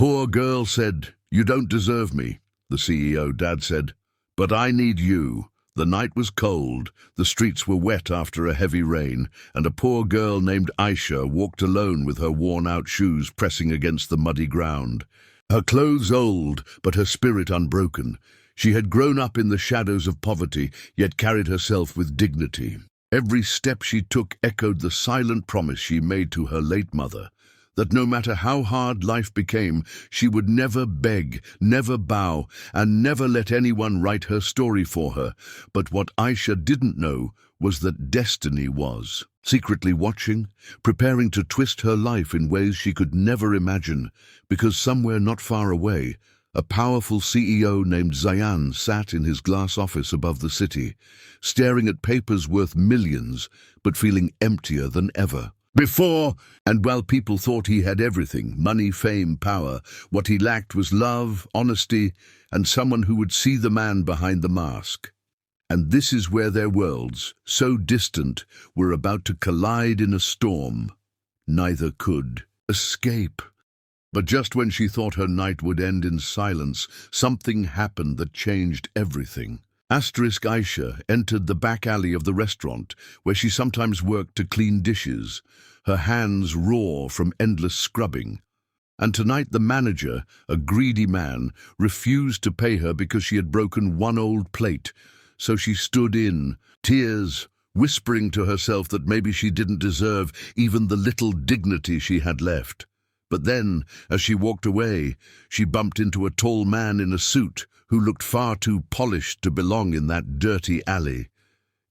poor girl said, "You don't deserve me," the CEO dad said, "but I need you." The night was cold, the streets were wet after a heavy rain, and a poor girl named Aisha walked alone with her worn-out shoes pressing against the muddy ground. Her clothes old, but her spirit unbroken. She had grown up in the shadows of poverty, yet carried herself with dignity. Every step she took echoed the silent promise she made to her late mother, that no matter how hard life became, she would never beg, never bow, and never let anyone write her story for her. But what Aisha didn't know was that destiny was secretly watching, preparing to twist her life in ways she could never imagine, because somewhere not far away, a powerful CEO named Zayan sat in his glass office above the city, staring at papers worth millions, but feeling emptier than ever. Before, and while people thought he had everything, money, fame, power, what he lacked was love, honesty, and someone who would see the man behind the mask. And this is where their worlds, so distant, were about to collide in a storm. Neither could escape. But just when she thought her night would end in silence, something happened that changed everything. Aisha entered the back alley of the restaurant, where she sometimes worked to clean dishes, her hands raw from endless scrubbing. And tonight the manager, a greedy man, refused to pay her because she had broken one old plate. So she stood in, tears, whispering to herself that maybe she didn't deserve even the little dignity she had left. But then, as she walked away, she bumped into a tall man in a suit who looked far too polished to belong in that dirty alley.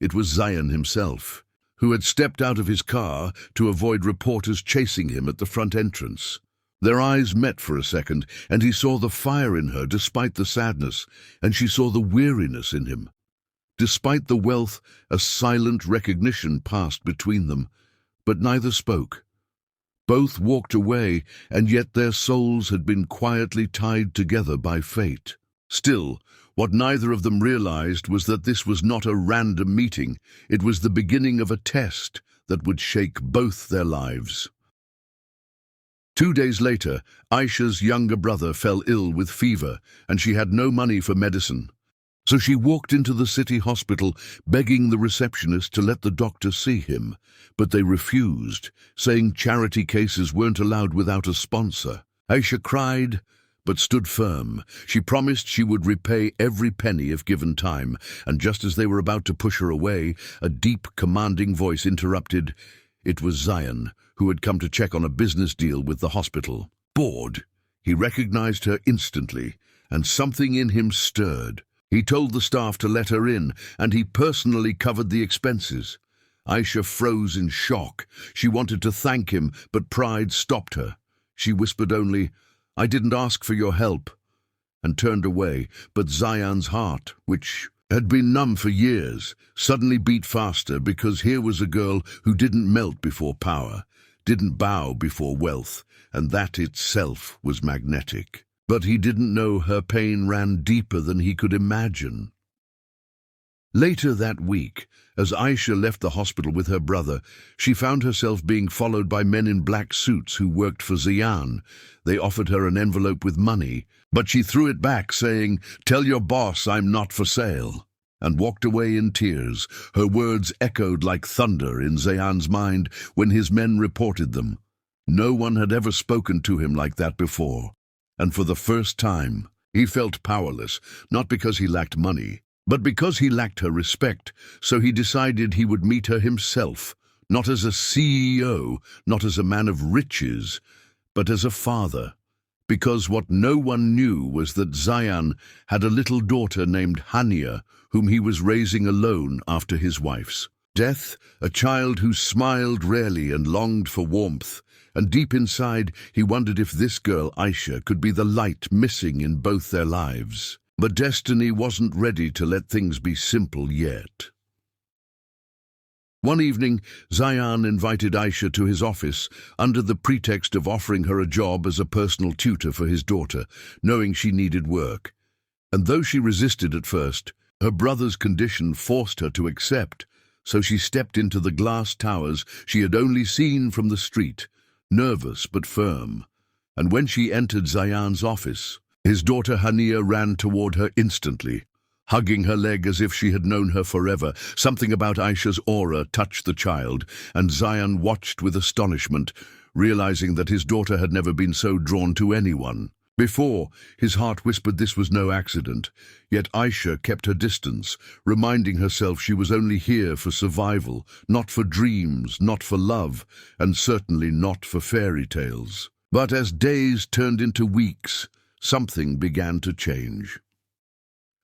It was Zayan himself, who had stepped out of his car to avoid reporters chasing him at the front entrance. Their eyes met for a second, and he saw the fire in her despite the sadness, and she saw the weariness in him. Despite the wealth, a silent recognition passed between them, but neither spoke. Both walked away, and yet their souls had been quietly tied together by fate. Still, what neither of them realized was that this was not a random meeting. It was the beginning of a test that would shake both their lives. 2 days later, Aisha's younger brother fell ill with fever, and she had no money for medicine. So she walked into the city hospital, begging the receptionist to let the doctor see him, but they refused, saying charity cases weren't allowed without a sponsor. Aisha cried, but stood firm. She promised she would repay every penny if given time, and just as they were about to push her away, a deep, commanding voice interrupted. It was Zayan, who had come to check on a business deal with the hospital. Bored, he recognized her instantly, and something in him stirred. He told the staff to let her in, and he personally covered the expenses. Aisha froze in shock. She wanted to thank him, but pride stopped her. She whispered only, "I didn't ask for your help," and turned away. But Zayan's heart, which had been numb for years, suddenly beat faster, because here was a girl who didn't melt before power, didn't bow before wealth, and that itself was magnetic. But he didn't know her pain ran deeper than he could imagine. Later that week, as Aisha left the hospital with her brother, she found herself being followed by men in black suits who worked for Zayan. They offered her an envelope with money, but she threw it back, saying, "Tell your boss I'm not for sale," and walked away in tears. Her words echoed like thunder in Zayan's mind when his men reported them. No one had ever spoken to him like that before. And for the first time, he felt powerless, not because he lacked money, but because he lacked her respect. So he decided he would meet her himself, not as a CEO, not as a man of riches, but as a father. Because what no one knew was that Zayan had a little daughter named Hania, whom he was raising alone after his wife's death, a child who smiled rarely and longed for warmth. And deep inside, he wondered if this girl, Aisha, could be the light missing in both their lives. But destiny wasn't ready to let things be simple yet. One evening, Zayan invited Aisha to his office under the pretext of offering her a job as a personal tutor for his daughter, knowing she needed work. And though she resisted at first, her brother's condition forced her to accept. So she stepped into the glass towers she had only seen from the street, nervous but firm. And when she entered Zayan's office, his daughter Hania ran toward her instantly, hugging her leg as if she had known her forever. Something about Aisha's aura touched the child, and Zayan watched with astonishment, realizing that his daughter had never been so drawn to anyone. Before, his heart whispered this was no accident, yet Aisha kept her distance, reminding herself she was only here for survival, not for dreams, not for love, and certainly not for fairy tales. But as days turned into weeks, something began to change.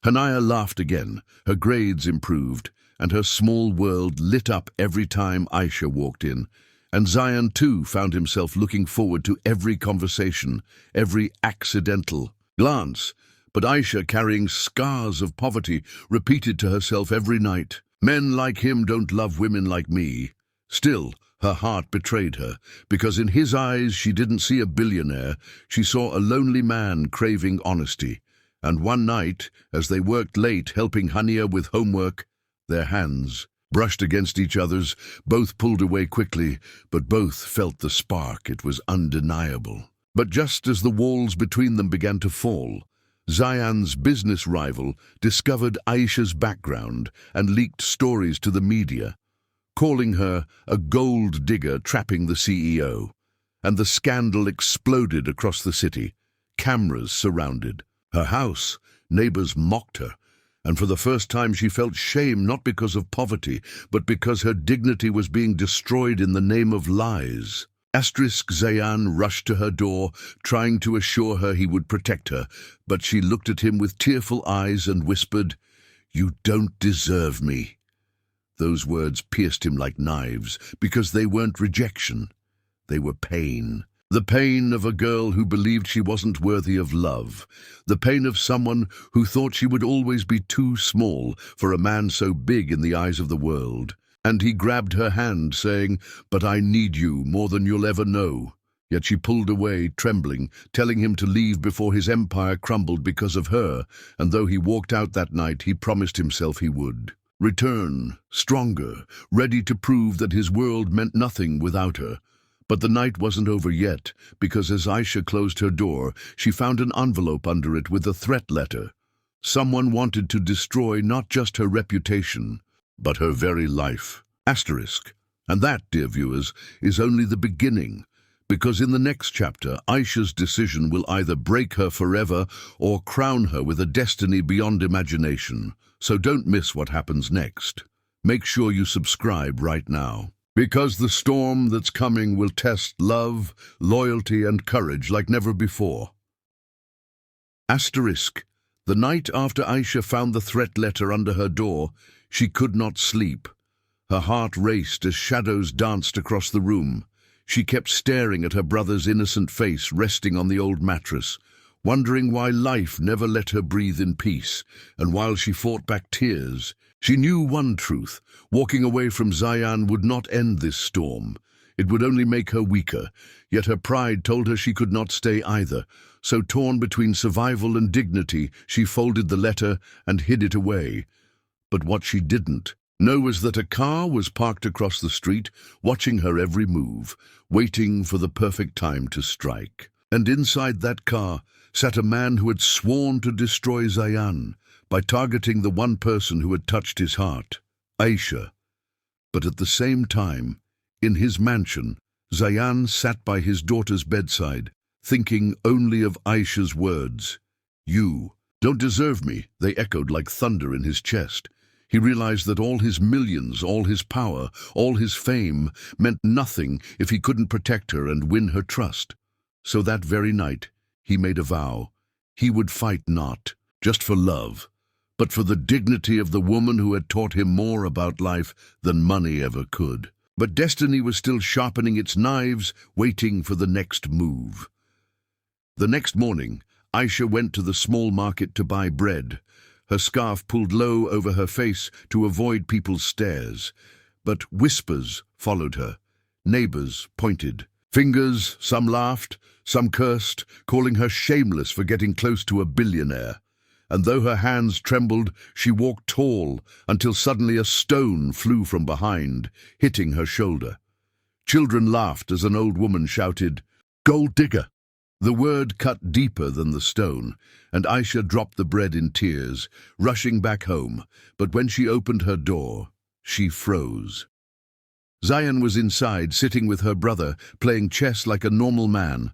Hania laughed again, her grades improved, and her small world lit up every time Aisha walked in. And Zayan too found himself looking forward to every conversation, every accidental glance. But Aisha, carrying scars of poverty, repeated to herself every night, "Men like him don't love women like me." Still, her heart betrayed her, because in his eyes she didn't see a billionaire, she saw a lonely man craving honesty. And one night, as they worked late helping Hania with homework, their hands brushed against each other's, both pulled away quickly, but both felt the spark. It was undeniable. But just as the walls between them began to fall, Zayan's business rival discovered Aisha's background and leaked stories to the media, calling her a gold digger trapping the CEO. And the scandal exploded across the city. Cameras surrounded her house. Neighbors mocked her. And for the first time she felt shame, not because of poverty, but because her dignity was being destroyed in the name of lies. Zayan rushed to her door, trying to assure her he would protect her, but she looked at him with tearful eyes and whispered, "You don't deserve me." Those words pierced him like knives, because they weren't rejection. They were pain. The pain of a girl who believed she wasn't worthy of love. The pain of someone who thought she would always be too small for a man so big in the eyes of the world. And he grabbed her hand, saying, "But I need you more than you'll ever know." Yet she pulled away, trembling, telling him to leave before his empire crumbled because of her. And though he walked out that night, he promised himself he would return, stronger, ready to prove that his world meant nothing without her. But the night wasn't over yet, because as Aisha closed her door, she found an envelope under it with a threat letter. Someone wanted to destroy not just her reputation, but her very life. Asterisk. And that, dear viewers, is only the beginning, because in the next chapter, Aisha's decision will either break her forever or crown her with a destiny beyond imagination. So don't miss what happens next. Make sure you subscribe right now, because the storm that's coming will test love, loyalty, and courage like never before. Asterisk. The night after Aisha found the threat letter under her door, she could not sleep. Her heart raced as shadows danced across the room. She kept staring at her brother's innocent face resting on the old mattress, wondering why life never let her breathe in peace. And while she fought back tears, she knew one truth: walking away from Zayan would not end this storm. It would only make her weaker, yet her pride told her she could not stay either. So torn between survival and dignity, she folded the letter and hid it away. But what she didn't know was that a car was parked across the street, watching her every move, waiting for the perfect time to strike. And inside that car sat a man who had sworn to destroy Zayan by targeting the one person who had touched his heart, Aisha. But at the same time, in his mansion, Zayan sat by his daughter's bedside, thinking only of Aisha's words. "You don't deserve me," they echoed like thunder in his chest. He realized that all his millions, all his power, all his fame meant nothing if he couldn't protect her and win her trust. So that very night, he made a vow. He would fight not just for love, but for the dignity of the woman who had taught him more about life than money ever could. But destiny was still sharpening its knives, waiting for the next move. The next morning, Aisha went to the small market to buy bread, her scarf pulled low over her face to avoid people's stares. But whispers followed her. Neighbors pointed. Fingers, some laughed, some cursed, calling her shameless for getting close to a billionaire. And though her hands trembled, she walked tall until suddenly a stone flew from behind, hitting her shoulder. Children laughed as an old woman shouted, "Gold digger!" The word cut deeper than the stone, and Aisha dropped the bread in tears, rushing back home. But when she opened her door, she froze. Zayan was inside, sitting with her brother, playing chess like a normal man,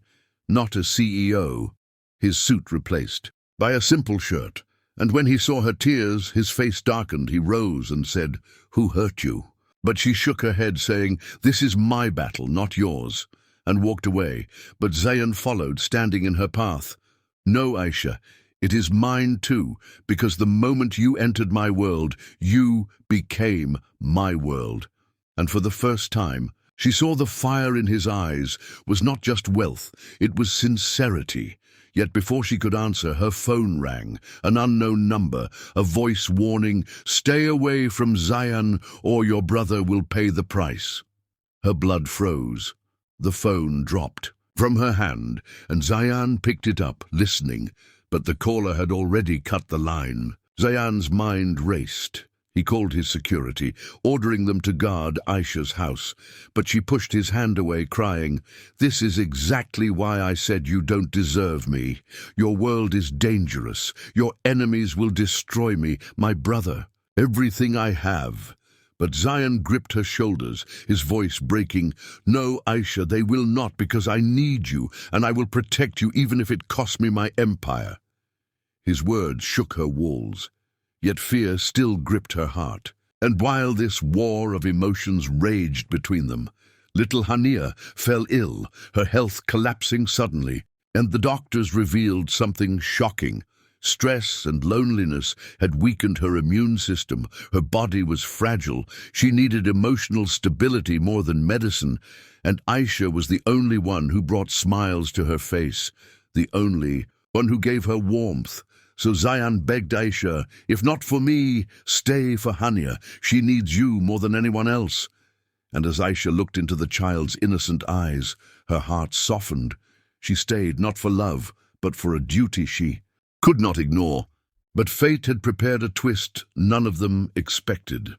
not a CEO, his suit replaced by a simple shirt. And when he saw her tears, his face darkened. He rose and said, "Who hurt you?" But she shook her head, saying, "This is my battle, not yours," and walked away. But Zayan followed, standing in her path. "No, Aisha, it is mine too, because the moment you entered my world, you became my world." And for the first time, she saw the fire in his eyes was not just wealth, it was sincerity. Yet before she could answer, her phone rang, an unknown number, a voice warning, "Stay away from Zayan or your brother will pay the price." Her blood froze. The phone dropped from her hand, and Zayan picked it up, listening, but the caller had already cut the line. Zayan's mind raced. He called his security, ordering them to guard Aisha's house, but she pushed his hand away, crying, "This is exactly why I said you don't deserve me. Your world is dangerous. Your enemies will destroy me, my brother, everything I have." But Zayan gripped her shoulders, his voice breaking, "No, Aisha, they will not, because I need you, and I will protect you even if it costs me my empire." His words shook her walls. Yet fear still gripped her heart. And while this war of emotions raged between them, little Hania fell ill, her health collapsing suddenly, and the doctors revealed something shocking. Stress and loneliness had weakened her immune system. Her body was fragile. She needed emotional stability more than medicine, and Aisha was the only one who brought smiles to her face, the only one who gave her warmth. So Zayan begged Aisha, "If not for me, stay for Hania. She needs you more than anyone else." And as Aisha looked into the child's innocent eyes, her heart softened. She stayed not for love, but for a duty she could not ignore. But fate had prepared a twist none of them expected.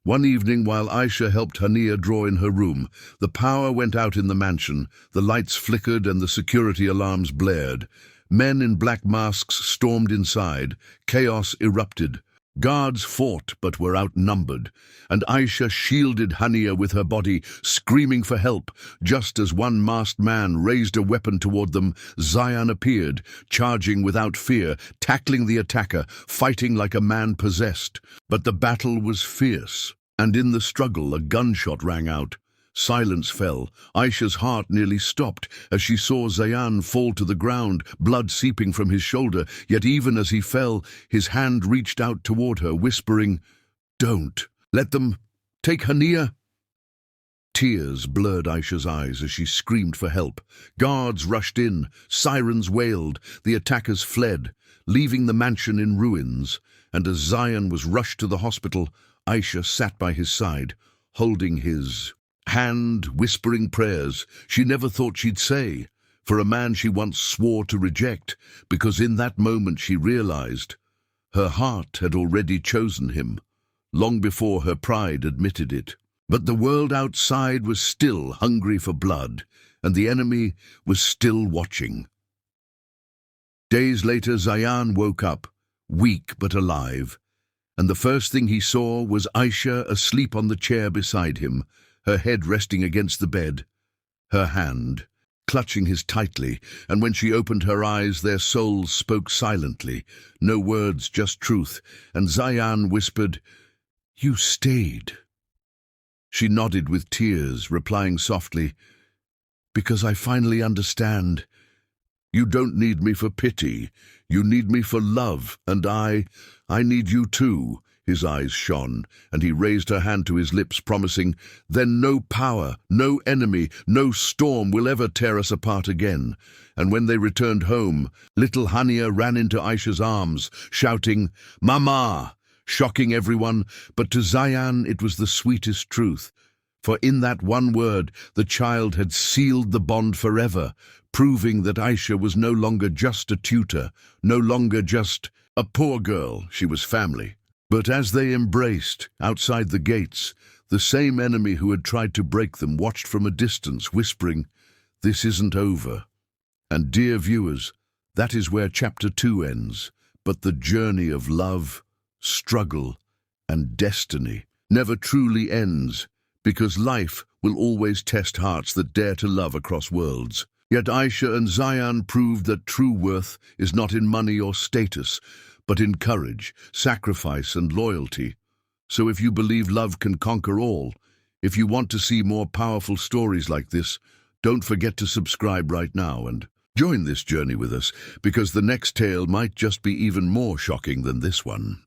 One evening, while Aisha helped Hania draw in her room, the power went out in the mansion, the lights flickered and the security alarms blared. Men in black masks stormed inside. Chaos erupted. Guards fought but were outnumbered, and Aisha shielded Hania with her body, screaming for help. Just as one masked man raised a weapon toward them, Zayan appeared, charging without fear, tackling the attacker, fighting like a man possessed. But the battle was fierce, and in the struggle a gunshot rang out. Silence fell. Aisha's heart nearly stopped as she saw Zayan fall to the ground, blood seeping from his shoulder. Yet even as he fell, his hand reached out toward her, whispering, "Don't let them take Hania." Tears blurred Aisha's eyes as she screamed for help. Guards rushed in, sirens wailed, the attackers fled, leaving the mansion in ruins. And as Zayan was rushed to the hospital, Aisha sat by his side, holding his hand, whispering prayers she never thought she'd say, for a man she once swore to reject, because in that moment she realized her heart had already chosen him, long before her pride admitted it. But the world outside was still hungry for blood, and the enemy was still watching. Days later, Zayan woke up, weak but alive, and the first thing he saw was Aisha asleep on the chair beside him, her head resting against the bed, her hand clutching his tightly, and when she opened her eyes, their souls spoke silently, no words, just truth, and Zayan whispered, "You stayed." She nodded with tears, replying softly, "Because I finally understand. You don't need me for pity, you need me for love, and I need you too." His eyes shone, and he raised her hand to his lips, promising, "Then no power, no enemy, no storm will ever tear us apart again." And when they returned home, little Hania ran into Aisha's arms, shouting, "Mama!" shocking everyone, but to Zayan it was the sweetest truth. For in that one word, the child had sealed the bond forever, proving that Aisha was no longer just a tutor, no longer just a poor girl, she was family. But as they embraced, outside the gates, the same enemy who had tried to break them watched from a distance, whispering, "This isn't over." And dear viewers, that is where chapter 2 ends. But the journey of love, struggle, and destiny never truly ends, because life will always test hearts that dare to love across worlds. Yet Aisha and Zayan proved that true worth is not in money or status, but in courage, sacrifice, and loyalty. So if you believe love can conquer all, if you want to see more powerful stories like this, don't forget to subscribe right now and join this journey with us, because the next tale might just be even more shocking than this one.